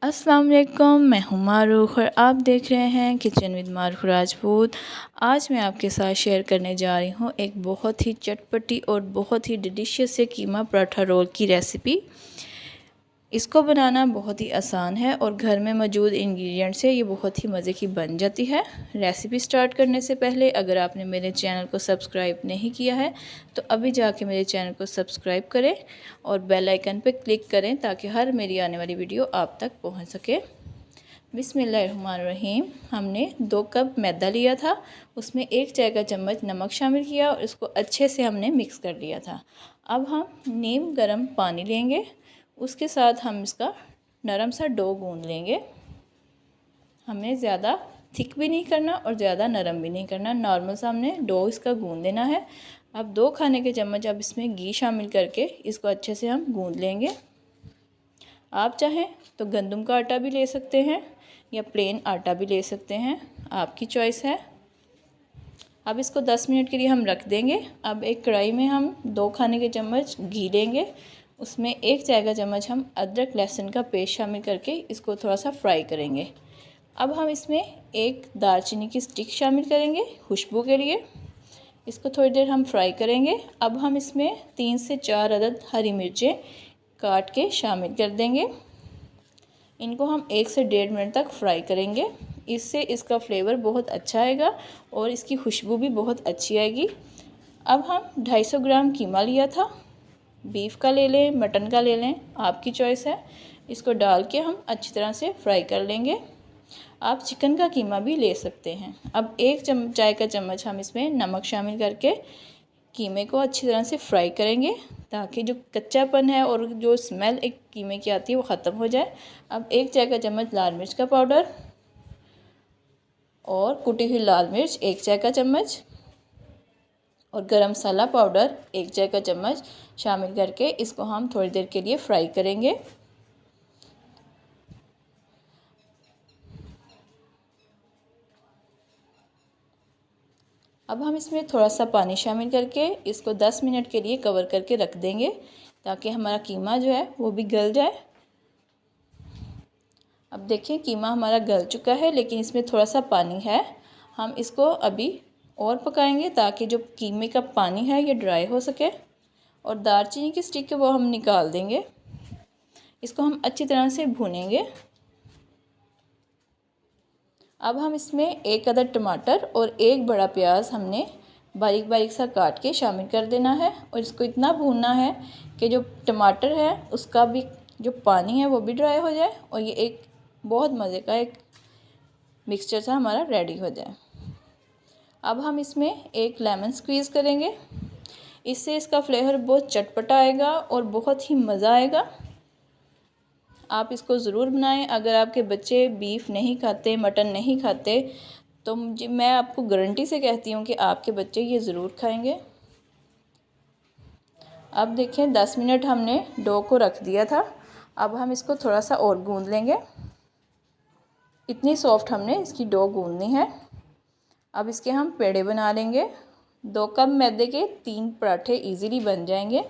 अस्सलाम वालेकुम, मैं हूँ मारूख और आप देख रहे हैं किचन विद मारूख राजपूत। आज मैं आपके साथ शेयर करने जा रही हूँ एक बहुत ही चटपटी और बहुत ही डिलीशियस से कीमा पराठा रोल की रेसिपी। इसको बनाना बहुत ही आसान है और घर में मौजूद इंग्रेडिएंट से ये बहुत ही मज़े की बन जाती है। रेसिपी स्टार्ट करने से पहले अगर आपने मेरे चैनल को सब्सक्राइब नहीं किया है तो अभी जाके मेरे चैनल को सब्सक्राइब करें और बेल आइकन पर क्लिक करें ताकि हर मेरी आने वाली वीडियो आप तक पहुंच सके। बिस्मिल्लाहिर्रहमानिर्रहीम। हमने 2 कप मैदा लिया था, उसमें 1 चाय का चम्मच नमक शामिल किया और इसको अच्छे से हमने मिक्स कर लिया था। अब हम नीम गर्म पानी लेंगे, उसके साथ हम इसका नरम सा डो गूंद लेंगे। हमें ज़्यादा थिक भी नहीं करना और ज़्यादा नरम भी नहीं करना, नॉर्मल सा हमने डो इसका गूंद लेना है। अब 2 खाने के चम्मच अब इसमें घी शामिल करके इसको अच्छे से हम गूंद लेंगे। आप चाहें तो गंदम का आटा भी ले सकते हैं या प्लेन आटा भी ले सकते हैं, आपकी चॉइस है। अब इसको 10 मिनट के लिए हम रख देंगे। अब एक कढ़ाई में हम 2 खाने के चम्मच घी लेंगे, उसमें 1 चाय का चम्मच हम अदरक लहसुन का पेस्ट शामिल करके इसको थोड़ा सा फ्राई करेंगे। अब हम इसमें 1 दालचीनी की स्टिक शामिल करेंगे खुशबू के लिए। इसको थोड़ी देर हम फ्राई करेंगे। अब हम इसमें 3 से 4 अदद हरी मिर्चें काट के शामिल कर देंगे। इनको हम 1 से 1.5 मिनट तक फ्राई करेंगे। इससे इसका फ्लेवर बहुत अच्छा आएगा और इसकी खुशबू भी बहुत अच्छी आएगी। अब हम 250 ग्राम कीमा लिया था, बीफ का ले लें, मटन का ले लें, आपकी चॉइस है। इसको डाल के हम अच्छी तरह से फ्राई कर लेंगे। आप चिकन का कीमा भी ले सकते हैं। अब 1 चाय का चम्मच हम इसमें नमक शामिल करके कीमे को अच्छी तरह से फ्राई करेंगे ताकि जो कच्चापन है और जो स्मेल एक कीमे की आती है वो ख़त्म हो जाए। अब 1 चाय का चम्मच लाल मिर्च का पाउडर और कुटी हुई लाल मिर्च 1 चाय का चम्मच और गरम मसाला पाउडर 1 चाय का चम्मच शामिल करके इसको हम थोड़ी देर के लिए फ्राई करेंगे। अब हम इसमें थोड़ा सा पानी शामिल करके इसको 10 मिनट के लिए कवर करके रख देंगे ताकि हमारा कीमा जो है वो भी गल जाए। अब देखिए कीमा हमारा गल चुका है लेकिन इसमें थोड़ा सा पानी है। हम इसको अभी और पकाएंगे ताकि जो कीमे का पानी है ये ड्राई हो सके। और दालचीनी की स्टिक है वो हम निकाल देंगे। इसको हम अच्छी तरह से भूनेंगे। अब हम इसमें 1 अदद टमाटर और 1 बड़ा प्याज हमने बारीक बारीक सा काट के शामिल कर देना है और इसको इतना भूनना है कि जो टमाटर है उसका भी जो पानी है वो भी ड्राई हो जाए और ये एक बहुत मज़े का एक मिक्सचर सा हमारा रेडी हो जाए। अब हम इसमें 1 लेमन स्क्वीज़ करेंगे, इससे इसका फ्लेवर बहुत चटपटा आएगा और बहुत ही मज़ा आएगा। आप इसको ज़रूर बनाएं। अगर आपके बच्चे बीफ नहीं खाते, मटन नहीं खाते तो मैं आपको गारंटी से कहती हूँ कि आपके बच्चे ये ज़रूर खाएंगे। अब देखें 10 मिनट हमने डो को रख दिया था। अब हम इसको थोड़ा सा और गूंद लेंगे। इतनी सॉफ्ट हमने इसकी डो गूंदनी है। अब इसके हम पेड़े बना लेंगे। 2 कप मैदे के 3 पराठे इजीली बन जाएंगे।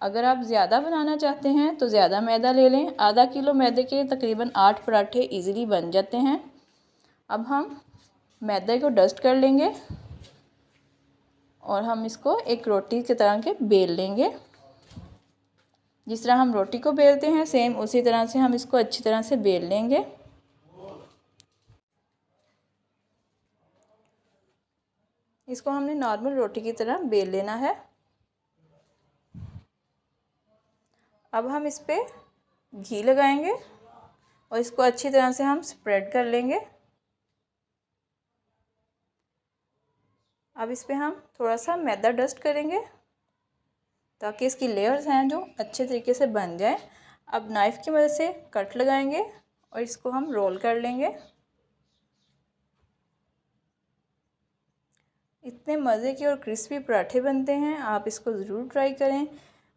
अगर आप ज़्यादा बनाना चाहते हैं तो ज़्यादा मैदा ले लें। आधा किलो मैदे के तकरीबन 8 पराठे इजीली बन जाते हैं। अब हम मैदे को डस्ट कर लेंगे और हम इसको एक रोटी की तरह के बेल लेंगे। जिस तरह हम रोटी को बेलते हैं सेम उसी तरह से हम इसको अच्छी तरह से बेल लेंगे। इसको हमने नॉर्मल रोटी की तरह बेल लेना है। अब हम इस पर घी लगाएंगे और इसको अच्छी तरह से हम स्प्रेड कर लेंगे। अब इस पर हम थोड़ा सा मैदा डस्ट करेंगे ताकि इसकी लेयर्स हैं जो अच्छे तरीके से बन जाए। अब नाइफ़ की मदद से कट लगाएंगे और इसको हम रोल कर लेंगे। इतने मज़े के और क्रिस्पी पराठे बनते हैं, आप इसको ज़रूर ट्राई करें।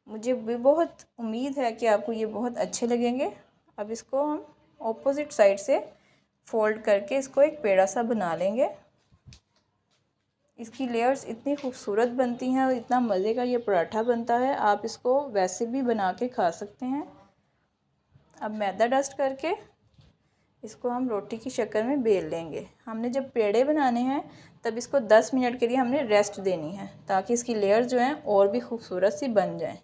मुझे भी बहुत उम्मीद है कि आपको ये बहुत अच्छे लगेंगे। अब इसको हम ऑपोजिट साइड से फोल्ड करके इसको एक पेड़ा सा बना लेंगे। इसकी लेयर्स इतनी खूबसूरत बनती हैं और इतना मज़े का ये पराठा बनता है। आप इसको वैसे भी बना के खा सकते हैं। अब मैदा डस्ट करके इसको हम रोटी की शक्ल में बेल लेंगे। हमने जब पेड़े बनाने हैं तब इसको 10 मिनट के लिए हमने रेस्ट देनी है ताकि इसकी लेयर जो हैं और भी खूबसूरत सी बन जाएं।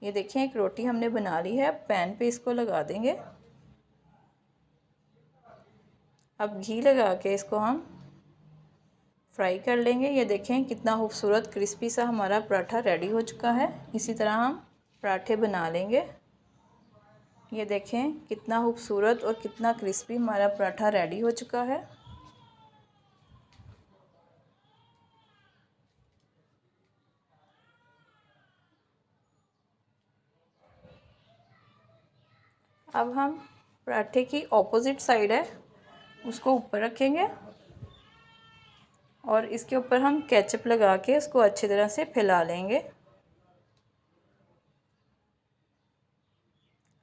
ये देखिए एक रोटी हमने बना ली है। अब पैन पे इसको लगा देंगे। अब घी लगा के इसको हम फ्राई कर लेंगे। ये देखें कितना खूबसूरत क्रिस्पी सा हमारा पराठा रेडी हो चुका है। इसी तरह हम पराठे बना लेंगे। ये देखें कितना खूबसूरत और कितना क्रिस्पी हमारा पराठा रेडी हो चुका है। अब हम पराठे की ऑपोजिट साइड है उसको ऊपर रखेंगे और इसके ऊपर हम केचप लगा के इसको अच्छी तरह से फैला लेंगे।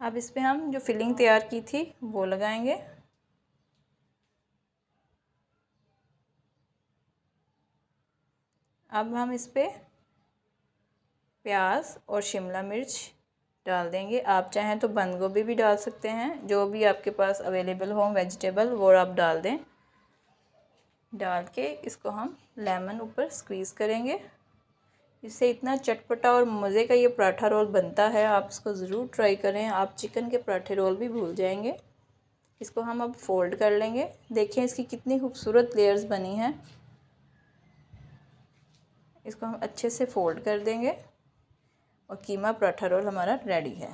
अब इस पे हम जो फिलिंग तैयार की थी वो लगाएंगे। अब हम इस पे प्याज और शिमला मिर्च डाल देंगे। आप चाहें तो बंद गोभी भी डाल सकते हैं, जो भी आपके पास अवेलेबल हो वेजिटेबल वो आप डाल दें। डाल के इसको हम लेमन ऊपर स्क्वीज़ करेंगे। इससे इतना चटपटा और मज़े का ये पराठा रोल बनता है, आप इसको ज़रूर ट्राई करें। आप चिकन के पराठे रोल भी भूल जाएंगे। इसको हम अब फोल्ड कर लेंगे। देखें इसकी कितनी खूबसूरत लेयर्स बनी हैं। इसको हम अच्छे से फोल्ड कर देंगे और कीमा पराठा रोल हमारा रेडी है।